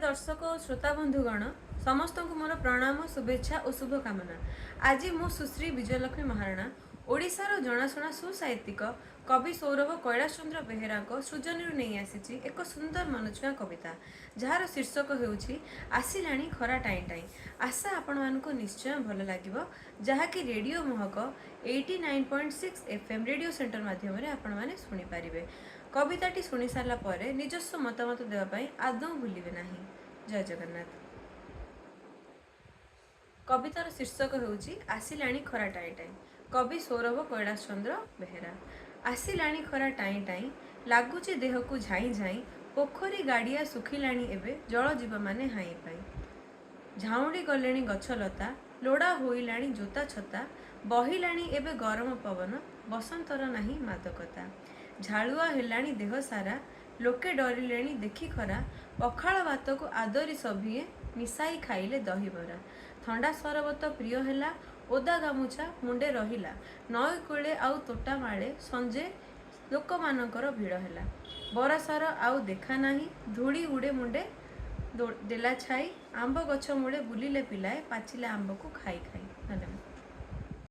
दर्शक और श्रोता बंधुगण समस्त को मोर प्रणाम शुभेच्छा और शुभकामना। आज मु सुश्री विजयलक्ष्मी महाराणा ओडिशार जनाशुना सुसाहित्यिक कवि सौरभ कैलाश चंद्र बेहेरा सृजनी नहीं आसी एक सुंदर मनछुआ कविता जार शीर्षक होउछि आसिलाणी खरा टाई टाई। आशा आपण मानक निश्चय भल लगे जहाँकि रेडियो महक 89.6 FM रेडियो सेंटर माध्यम आपण माने सुनी पारिबे। कविताटी शुणी सारा पर निजस्व मतामत देवाई आदौ भूलिबे नाही। जय जगन्नाथ। कवितार शीर्षक होउछि आसिलाणी खरा टाई टाई। कवि सौरभ कैलाश चंद्र बेहेरा। आसिलाणी खरा टाई टाई लागुची देह को झाई झाई पोखरी गाड़िया सुखिलाणी एबे जल जीव माने हाई पाई। झाउंडी गलेणी गछलता लोड़ा होइलाणी जोता छता बहिलाणी एबे गरम पवन बसंतर नाही मादकता। झाड़ुआ हेलाणी देह सारा लोके डरिलेणी देखी खरा पखाल भात को आदरी सभिए मिसाई खाइले दहीबरा। थंडा सरबत प्रिय हेला ओदा गामुछा मुंडे रहिला नई कूले आउ तोटा माले संजे लोक मानकर भिड़ हेला। बरसार आउ देखा नाही धूली उड़े मुंडे देला छाई आंब गछ मूले बुलिले पिलाए पाचिला आंब को खाई खाई। धन्यवाद।